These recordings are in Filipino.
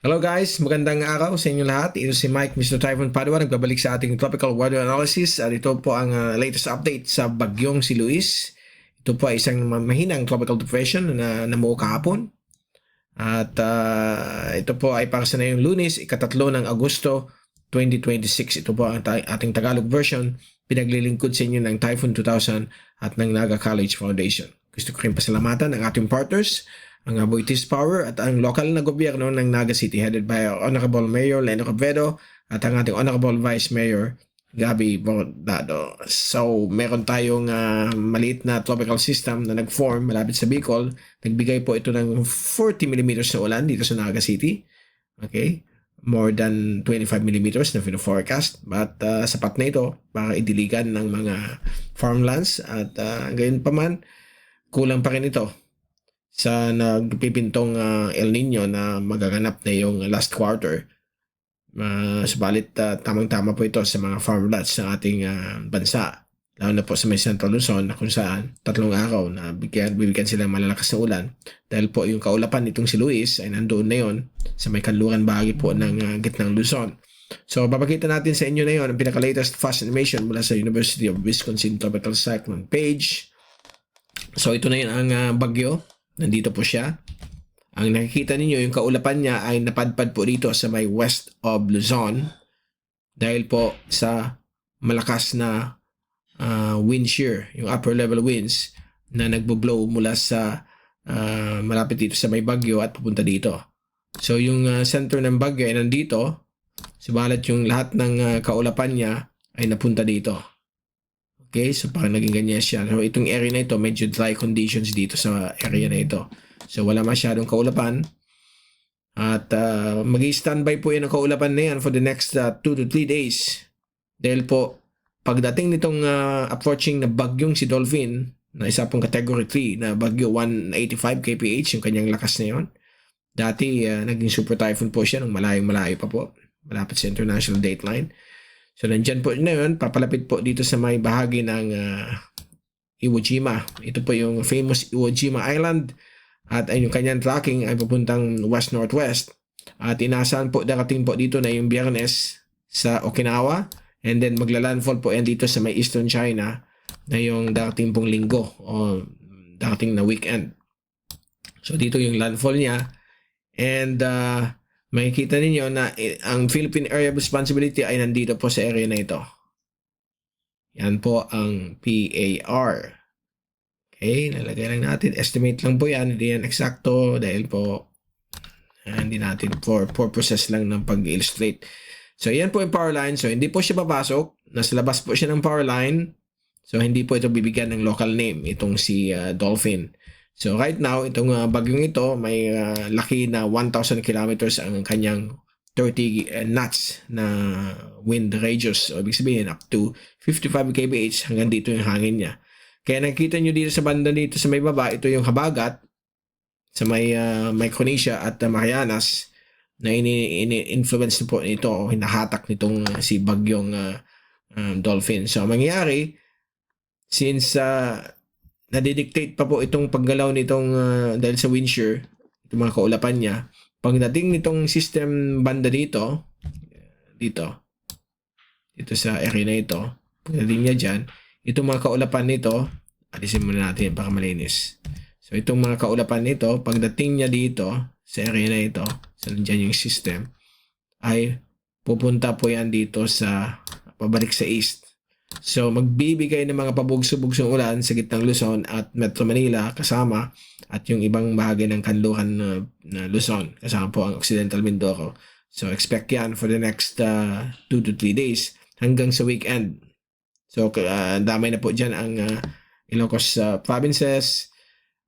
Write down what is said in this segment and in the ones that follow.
Hello guys, magandang araw sa inyo lahat. Ito si Mike, Mr. Typhoon Padua, nagbabalik sa ating tropical weather analysis at ito po ang latest update sa bagyong si Luis. Ito po ay isang mahinang tropical depression na namuo kahapon. At ito po ay para sa ngayong Lunes, ikatatlo ng Agosto 2026. Ito po ang ating Tagalog version, pinaglilingkod sa inyo ng Typhoon 2000 at ng Naga College Foundation. Gusto ko rin pasalamatan ang ating partners, ang Aboitiz Power at ang lokal na gobyerno ng Naga City headed by our Honorable Mayor Leno Cavedo at ang ating Honorable Vice Mayor Gabi Bordado. So, meron tayong maliit na tropical system na nag-form malapit sa Bicol. Nagbigay po ito ng 40 millimeters na ulan dito sa Naga City. Okay? More than 25 millimeters na forecast. But sapat na ito para idiligan ng mga farmlands at gayon pa man, kulang pa rin ito sa nagpipintong El Nino na magaganap na yung last quarter. Subalit tamang-tama po ito sa mga farmlands ng ating bansa. Lalo na po sa may Central Luzon na kung saan 3 araw na bibigyan sila malalakas na ulan. Dahil po yung kaulapan nitong si Luis ay nandoon na yon sa may kanluran bahagi po ng gitnang Luzon. So babakita natin sa inyo na yon ang pinaka-latest fast animation mula sa University of Wisconsin Tropical Cyclone page. So ito na yun ang bagyo. Nandito po siya. Ang nakikita ninyo, yung kaulapan niya ay napadpad po dito sa may west of Luzon dahil po sa malakas na wind shear, yung upper level winds na nagbo-blow mula sa malapit dito sa may bagyo at pupunta dito. So yung center ng bagyo ay nandito, subalit yung lahat ng kaulapan niya ay napunta dito. Okay, so parang naging ganyan siya. So itong area na ito, medyo dry conditions dito sa area na ito. So wala masyadong kaulapan. At mag-i-standby po yan ang kaulapan na yan for the next 2 to 3 days. Dahil po, pagdating nitong approaching na bagyong si Dolphin, na isa pong category 3 na bagyo 185 kph, yung kanyang lakas na yon. Dati naging super typhoon po siya nung malayong-malayo pa po. Malapit sa international dateline. So, nandyan po na yun, papalapit po dito sa may bahagi ng Iwo Jima. Ito po yung famous Iwo Jima Island at yung kanyang tracking ay papuntang west-northwest. At inaasahan po darating po dito na yung Biyernes sa Okinawa and then maglalandfall po yan dito sa may Eastern China na yung darating pong linggo o darating na weekend. So, dito yung landfall niya and makikita ninyo na ang Philippine Area of Responsibility ay nandito po sa area na ito. Yan po ang PAR. Okay, nalagay lang natin. Estimate lang po yan. Hindi yan eksakto dahil po hindi natin for purposes lang ng pag-illustrate. So, yan po yung power line. So, hindi po siya papasok. Nasa labas po siya ng power line. So, hindi po ito bibigyan ng local name. Itong si Dolphin. So right now, itong bagyong ito, may laki na 1,000 kilometers ang kanyang 30 knots na wind radius. O ibig sabihin, up to 55 kph hanggang dito yung hangin niya. Kaya nakikita nyo dito sa banda dito sa may baba, ito yung habagat sa may Micronesia at Marianas na ini-influence po nito o hinahatak nitong si bagyong Dolphin. So mangyayari, since nadidictate pa po itong paggalaw nitong dahil sa wind shear, itong mga kaulapan niya. Pagdating nitong system banda dito sa area na ito, pagdating niya dyan, itong mga kaulapan nito, alisin muna natin para malinis. So itong mga kaulapan nito, pagdating niya dito sa area na ito, so nandiyan yung system, ay pupunta po yan dito sa pabalik sa east. So, magbibigay ng mga pabugso-bugsong ulan sa gitnang Luzon at Metro Manila kasama at yung ibang bahagi ng kanluran na Luzon kasama po ang Occidental Mindoro. So, expect yan for the next 2 to 3 days hanggang sa weekend. So, damay na po dyan ang Ilocos provinces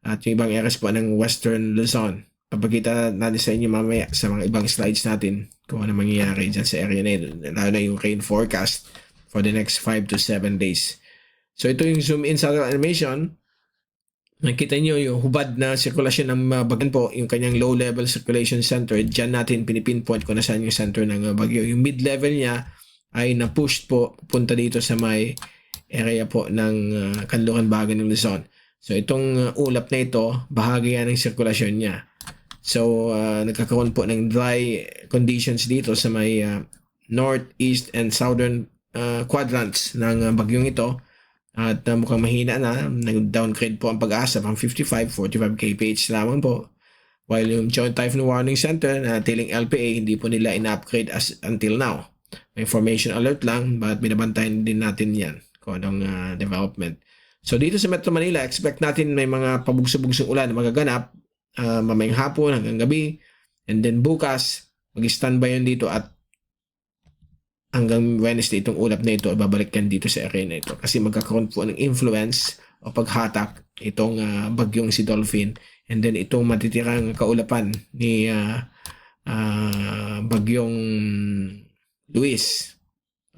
at yung ibang areas po ng Western Luzon. Papakita natin sa inyo mamaya sa mga ibang slides natin kung ano mangyayari dyan sa area na yun. Lalo na yung rain forecast for the next 5 to 7 days. So ito yung zoom in sa animation. Nakita nyo yung hubad na sirkulasyon ng bagyo po, yung kanyang low level circulation center. Diyan natin pinipinpoint kung nasaan yung center ng bagyo. Yung mid level niya ay na-push po punta dito sa may area po ng kanluran bahagi ng Luzon. So itong ulap na ito, bahagi yan ng sirkulasyon niya. So, nagkakaroon po ng dry conditions dito sa may north, east, and southern quadrants ng bagyong ito. At mukhang mahina na. Nag-downgrade po ang Pag-asa from 55, 45 kph lamang po. While yung Joint Typhoon Warning Center na tiling LPA, hindi po nila in-upgrade as until now. May formation alert lang, but binabantayan din natin yan kung anong development. So dito sa Metro Manila, expect natin may mga pabugso-bugsong ulan na magaganap mamayang hapon hanggang gabi. And then bukas, mag-standby yun dito at hanggang Wednesday itong ulap na ito, ibabalik yan dito sa area na ito. Kasi magkakaroon po ng influence o paghatak itong bagyong si Dolphin. And then itong matitirang kaulapan ni bagyong Luis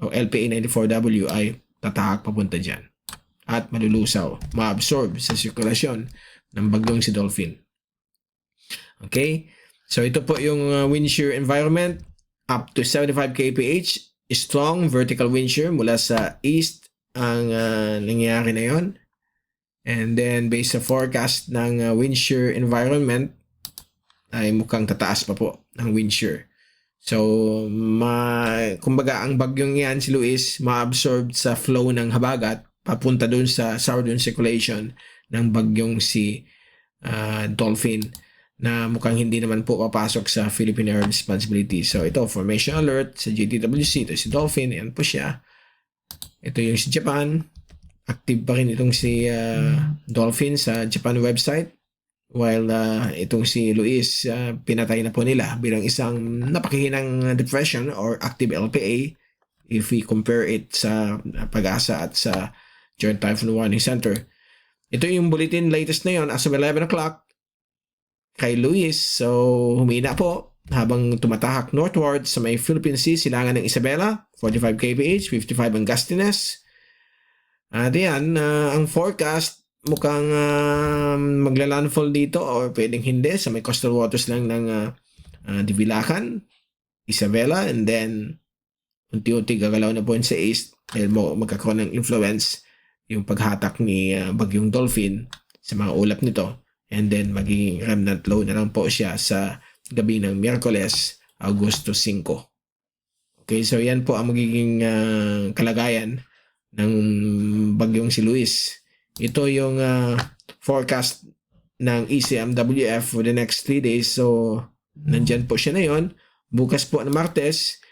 o LPA 94W ay tatahak papunta dyan. At malulusaw, ma-absorb sa sirkulasyon ng bagyong si Dolphin. Okay? So ito po yung wind shear environment up to 75 kph. Strong vertical wind shear mula sa east ang nangyayari na yon. And then based sa forecast ng wind shear environment ay mukhang tataas pa po ng wind shear. So kumbaga ang bagyong yan si Luis ma-absorb sa flow ng habagat papunta dun sa southern circulation ng bagyong si Dolphin na mukhang hindi naman po papasok sa Philippine Air Responsibility. So ito, formation alert sa GTWC. Ito si Dolphin, yan po siya. Ito yung si Japan. Active pa rin itong si Dolphin sa Japan website. While itong si Luis, pinatay na po nila bilang isang napakihinang depression or active LPA if we compare it sa Pag-asa at sa Joint Typhoon Warning Center. Ito yung bulletin latest na yon as of 11 o'clock kay Luis. So, humina po habang tumatahak northward sa may Philippine Sea, silangan ng Isabela, 45 kph, 55 ang gustiness. At yan, ang forecast mukhang magla-landfall dito or pwedeng hindi sa may coastal waters lang ng Divilacan, Isabela, and then unti-unti gagalaw na po sa east dahil magkakaroon ng influence yung paghatak ni bagyong Dolphin sa mga ulap nito. And then magiging remnant low na lang po siya sa gabi ng Miyerkules, Agosto 5. Okay, so yan po ang magiging kalagayan ng bagyong si Luis. Ito yung forecast ng ECMWF for the next 3 days. So, nandyan po siya na yon. Bukas po na Martes,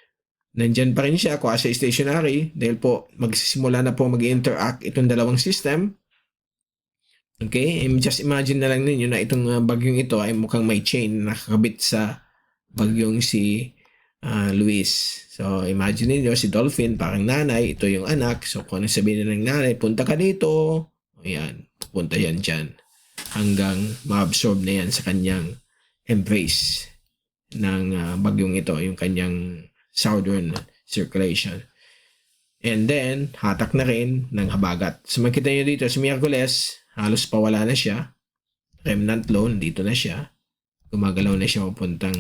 nandyan pa rin siya, quasi stationary, dahil po magsisimula na po mag-interact itong dalawang system. Okay, just imagine na lang ninyo na itong bagyong ito ay mukhang may chain na nakakabit sa bagyong si Luis. So, imagine niyo si Dolphin parang nanay, ito yung anak. So, kung ano sabihin na ng nanay, punta ka dito. Ayan, punta yan dyan. Hanggang ma-absorb na yan sa kanyang embrace ng bagyong ito, yung kanyang southern circulation. And then, hatak na rin ng habagat. So, makita nyo dito sa Miyerkules, halos pawala na siya. Remnant low, dito na siya. Gumagalaw na siya papuntang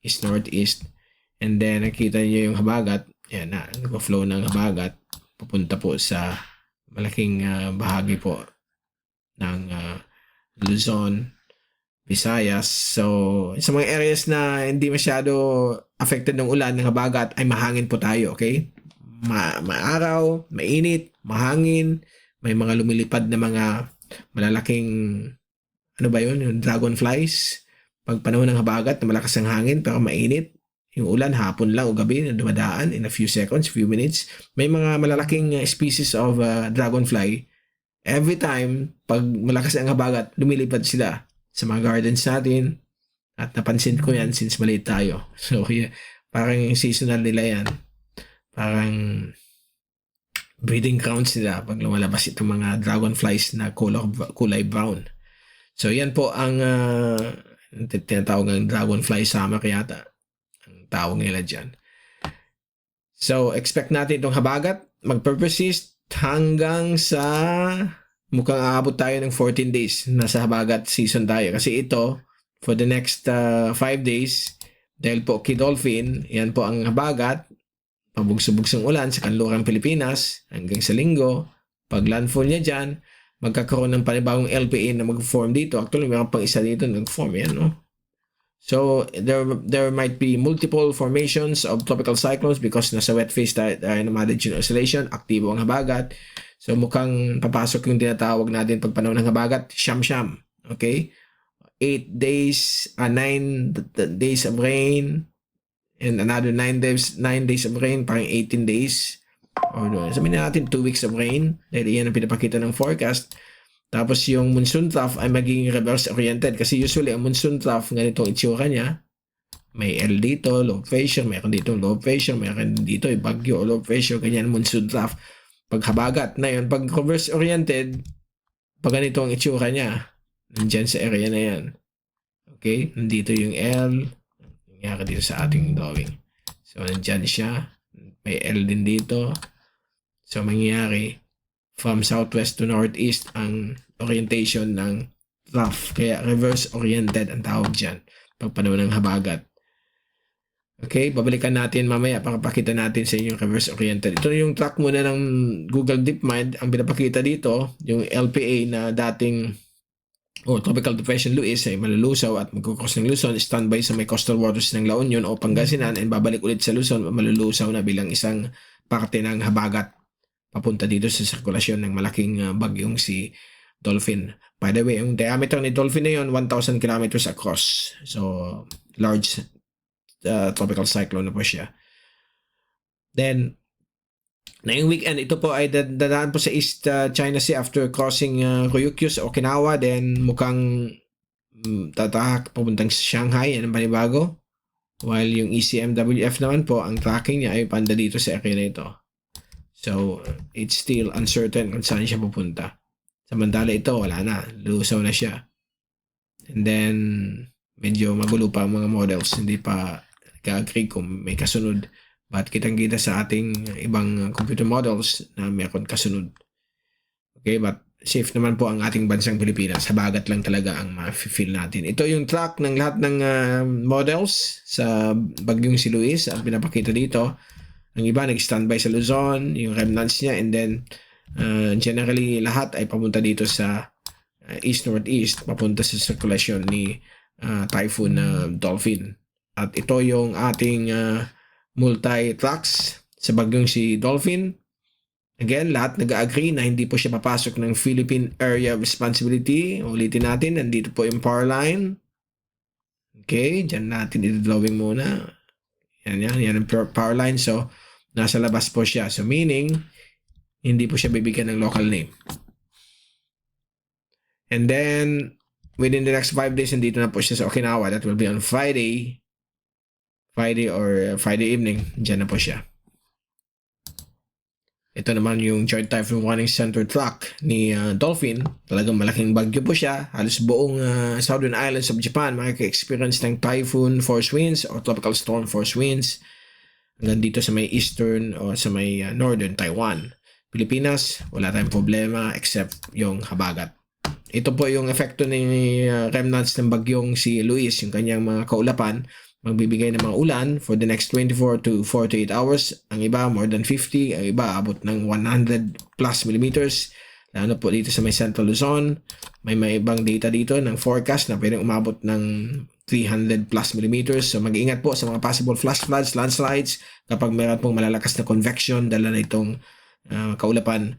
east-northeast. And then, nakita niyo yung habagat. Yan na, nag-flow ng habagat. Papunta po sa malaking bahagi po ng Luzon, Visayas. So, sa mga areas na hindi masyado affected ng ulan ng habagat, ay mahangin po tayo, okay? Maaraw, mainit, mahangin, may mga lumilipad na mga malalaking, ano ba yun, yung dragonflies. Pag panahon ng habagat, na malakas ang hangin pero mainit. Yung ulan, hapon lang o gabi na dumadaan in a few seconds, few minutes. May mga malalaking species of dragonfly. Every time, pag malakas ang habagat, lumilipad sila sa mga gardens natin. At napansin ko yan since maliit tayo. So, yeah, parang seasonal nila yan. Parang breeding grounds nila pag lumalabas itong mga dragonflies na kulay brown. So, yan po ang tinatawag ng dragonfly summer yata. Ang tawag nila dyan. So, expect natin itong habagat mag-persist hanggang sa mukhang aabot tayo ng 14 days. Nasa habagat season tayo. Kasi ito, for the next 5 days, dahil po kay Dolphin, yan po ang habagat, pabugso-bugsong ulan sa kanlurang Pilipinas hanggang sa linggo. Pag landfall niya dyan, magkakaroon ng panibagong LPA na mag-form dito. Actually, mayroon pang isa dito nag-form yan, no? So there might be multiple formations of tropical cyclones because nasa wet phase tayo ng monsoon oscillation, aktibo ang habagat. So mukhang papasok yung tinatawag natin pag panahon ng habagat, siyam-siyam. Okay? 8 days, 9 days of rain, and another 9 days of rain, parang 18 days. Or sabihin natin 2 weeks of rain. Dahil iyan ang pinapakita ng forecast. Tapos yung monsoon trough ay magiging reverse-oriented kasi usually ang monsoon trough ganitong itsura niya. May L dito, low pressure, mayroon dito low pressure, mayroon dito bagyo o low pressure, ganyan monsoon trough. Pag habagat na yun, pag reverse-oriented, pag ganito ang itsura niya, nandyan sa area na yan. Okay? Nandito yung L, nangyari dito sa ating drawing. So, nandyan siya. May L din dito. So, mangyayari, from southwest to northeast ang orientation ng trough. Kaya reverse-oriented ang tawag dyan pag panahon ng habagat. Okay, babalikan natin mamaya para pakita natin sa inyo yung reverse-oriented. Ito yung track muna ng Google DeepMind. Ang pinapakita dito, yung LPA na dating Tropical Depression Luis ay malulusaw at magkukross ng Luzon, standby sa may coastal waters ng La Union o Pangasinan and babalik ulit sa Luzon, malulusaw na bilang isang parte ng habagat papunta dito sa sirkulasyon ng malaking bagyong si Dolphin. By the way, yung diameter ni Dolphin na yun, 1,000 kilometers across. So, large tropical cyclone na po siya. Then, na yung weekend, ito po ay dadaan po sa East China Sea after crossing Ryukyu sa Okinawa. Then, mukhang tatahak papuntang Shanghai. Yan ang panibago. While yung ECMWF naman po, ang tracking niya ay panda dito sa area na ito. So, it's still uncertain kung saan siya pupunta. Samantala ito, wala na. Lusaw na siya. And then, medyo magulo pa ang mga models. Hindi pa ka-agree kung may kasunod. But kitang-kita sa ating ibang computer models na mayroon kasunod. Okay, but safe naman po ang ating bansang Pilipinas. Habagat lang talaga ang ma-feel natin. Ito yung track ng lahat ng models sa bagyong si Luis. Ang pinapakita dito. Ang iba nag-standby sa Luzon, yung remnants niya, and then generally lahat ay papunta dito sa east-northeast, papunta sa sirkulasyon ni Typhoon Dolphin. At ito yung ating multi-tracks sa bagyong si Dolphin. Again, lahat nag-agree na hindi po siya papasok ng Philippine Area of Responsibility. Ulitin natin, nandito po yung power line. Okay, dyan natin i-drawing muna. Yan ang power line. So, nasa labas po siya. So, meaning, hindi po siya bibigyan ng local name. And then, within the next 5 days, nandito na po siya sa Okinawa. That will be on Friday or Friday evening. Diyan na po siya. Ito naman yung Joint Typhoon Warning Center track ni Dolphin. Talagang malaking bagyo po siya. Halos buong southern islands of Japan makaka-experience ng typhoon force winds o tropical storm force winds. Hanggang dito sa may eastern o sa may northern Taiwan. Pilipinas, wala tayong problema except yung habagat. Ito po yung epekto ni remnants ng bagyong si Luis, yung kanyang mga kaulapan. Magbibigay ng mga ulan for the next 24 to 48 hours. Ang iba, more than 50. Ang iba, abot ng 100 plus millimeters. Lalo po dito sa may Central Luzon. May ibang data dito ng forecast na pwedeng umabot ng 300 plus millimeters. So mag-iingat po sa mga possible flash floods, landslides kapag meron pong malalakas na convection dala na itong kaulapan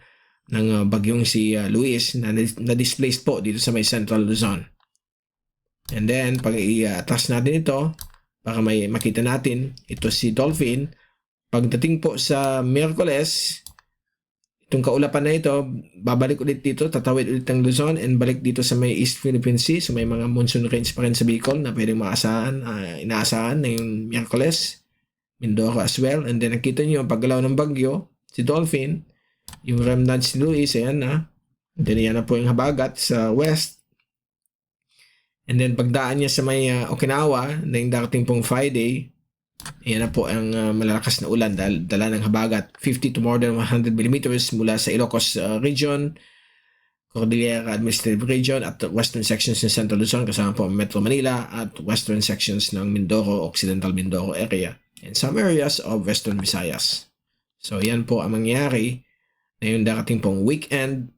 ng bagyong si Luis na displaced po dito sa may Central Luzon. And then, pag i-atras natin ito, para may makita natin, ito si Dolphin. Pagdating po sa Miyerkules, itong kaulapan na ito, babalik ulit dito, tatawid ulit ng Luzon and balik dito sa may East Philippine Sea. So may mga monsoon rains pa rin sa Bicol na pwedeng inaasahan na yung Miyerkules, Mindoro as well. And then nakita nyo ang paggalaw ng bagyo, si Dolphin, yung remnants ni Luis, ayan na. And then yan na po yung habagat sa west. And then pagdaan niya sa may Okinawa, na yung darating pong Friday, yan na po ang malalakas na ulan dala ng habagat. 50 to more than 100 millimeters mula sa Ilocos region, Cordillera Administrative Region at western sections ng Central Luzon kasama po Metro Manila at western sections ng Mindoro, Occidental Mindoro area and some areas of Western Visayas. So yan po ang mangyayari na yung darating pong weekend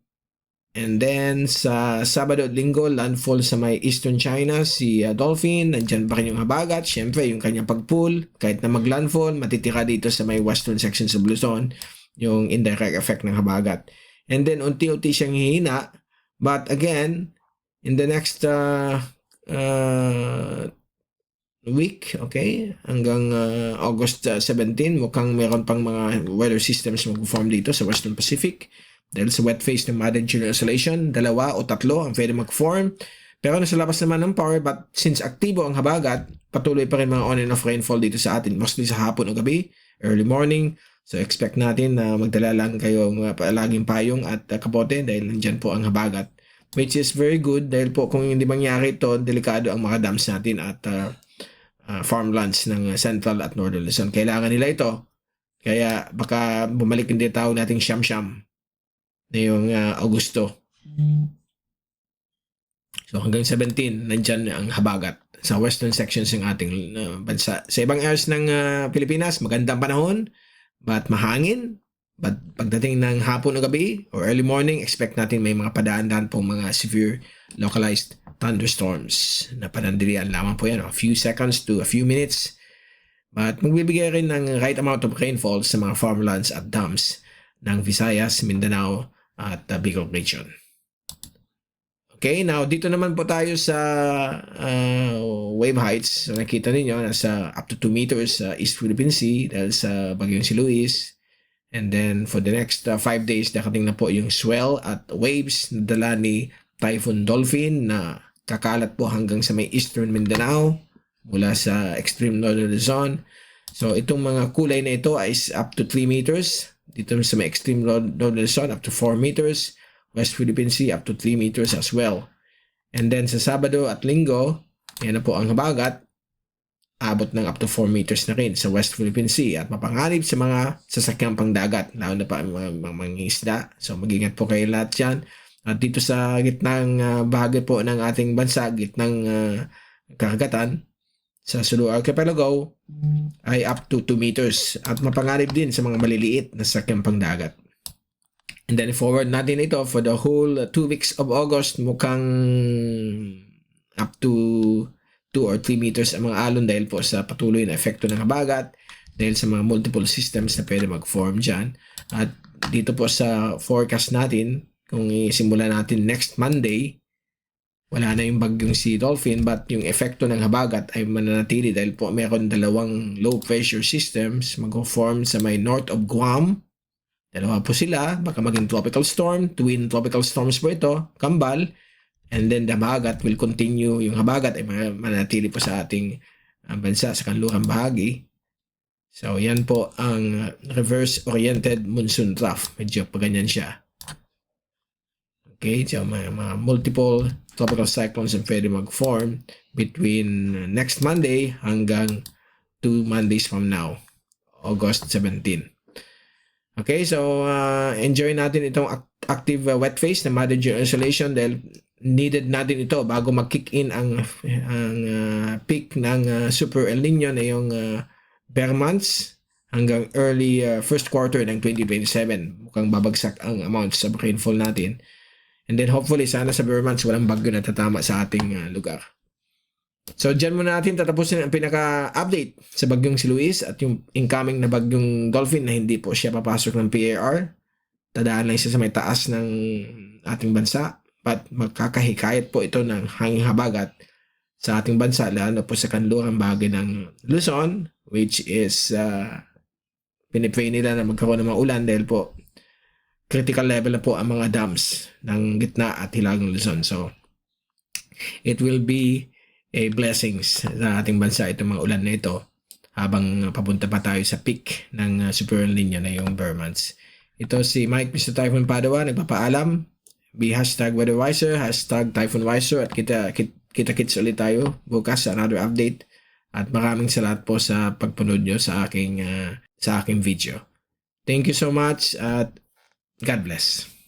And then sa Sabado at Linggo, landfall sa may Eastern China si Dolphin. Nandyan pa rin yung habagat. Siyempre, yung kanyang pag-pull, kahit na mag-landfall, matitira dito sa may western section of Luzon, yung indirect effect ng habagat. And then, unti-unti siyang hihina. But again, in the next week, okay, hanggang August 17, mukhang meron pang mga weather systems mag-form dito sa Western Pacific. Dahil sa wet phase ng Madden Junior Oscillation, 2 o 3 ang pwede mag-form. Pero nasa labas naman ng power, but since aktibo ang habagat, patuloy pa rin mga on and off rainfall dito sa atin, mostly sa hapon o gabi, early morning. So expect natin na magdala lang kayo palaging payong at kapote dahil nandyan po ang habagat. Which is very good dahil po kung hindi mangyari ito, delikado ang mga dams natin at farmlands ng Central at Northern Luzon. Kailangan nila ito. Kaya baka bumalik hindi tawag nating siyam-siyam na yung Augusto. So hanggang 17, nandyan ang habagat sa western sections ng ating bansa. Sa ibang areas ng Pilipinas, magandang panahon, but mahangin. But pagdating ng hapon o gabi or early morning, expect natin may mga padaan-daan pong mga severe localized thunderstorms na panandirian lamang po yan. A few seconds to a few minutes. But magbibigay rin ng right amount of rainfall sa mga farmlands at dams ng Visayas, Mindanao, at Bicol region. Okay, now dito naman po tayo sa wave heights. So nakita ninyo, nasa up to 2 meters sa East Philippine Sea dahil sa bagyong si Luis. And then for the next 5 days, dakating na po yung swell at waves na dala ni Typhoon Dolphin na kakalat po hanggang sa may Eastern Mindanao mula sa extreme northern Luzon. So itong mga kulay na ito ay up to 3 meters. Dito sa may extreme northern Luzon, up to 4 meters. West Philippine Sea, up to 3 meters as well. And then sa Sabado at Linggo, yan na po ang habagat, abot ng up to 4 meters na rin sa West Philippine Sea at mapanganib sa mga sasakyang pangdagat, lalo na pa ang mga isda. So mag-ingat po kayo lahat yan. At dito sa gitnang bahagi po ng ating bansa, gitnang karagatan, sa Sulu Archipelago, ay up to 2 meters at mapanganib din sa mga maliliit na sasakyang pangdagat. And then forward natin ito for the whole 2 weeks of August, mukhang up to 2 or 3 meters ang mga alon dahil po sa patuloy na epekto ng habagat, dahil sa mga multiple systems na pwede mag-form dyan. At dito po sa forecast natin, kung isimula natin next Monday, wala na yung bagyong si Dolphin, but yung epekto ng habagat ay mananatili dahil po meron 2 low pressure systems mag-form sa may north of Guam. 2 po sila, baka maging tropical storm, twin tropical storms po ito, kambal, and then the habagat will continue, yung habagat ay manatili po sa ating bansa sa kanlurang bahagi. So yan po ang reverse-oriented monsoon trough, medyo paganyan siya. Okay, so may mga multiple tropical cyclones ang pwede mag-form between next Monday hanggang 2 Mondays from now, August 17. Okay, so enjoy natin itong active wet phase na Madden Junior Oscillation dahil needed natin ito bago mag-kick in ang peak ng Super El Nino na yung bear months hanggang early first quarter ng 2027. Mukhang babagsak ang amount sa rainfall natin. And then hopefully sana sa bear months walang bagyo na tatama sa ating lugar. So dyan muna natin tatapusin ang pinaka-update sa bagyong si Luis at yung incoming na bagyong Dolphin na hindi po siya papasok ng PAR. Tadaan lang siya sa may taas ng ating bansa. But magkakahikayat po ito ng hanging habagat sa ating bansa, lalo po sa kanlurang bahagi ng Luzon, which is pinipray nila na magkaroon ng mga ulan dahil po critical level na po ang mga dams ng gitna at hilagang Luzon. So it will be a blessings sa ating bansa itong mga ulan na ito habang papunta pa tayo sa peak ng Super El Nino na yung bear months. Ito si Mike, Mr. Typhoon Padua, nagpapaalam. Be #weatherwiser, #typhoonwiser at kita-kits ulit tayo bukas sa another update. At maraming salamat po sa pagpanood nyo sa aking video. Thank you so much at God bless.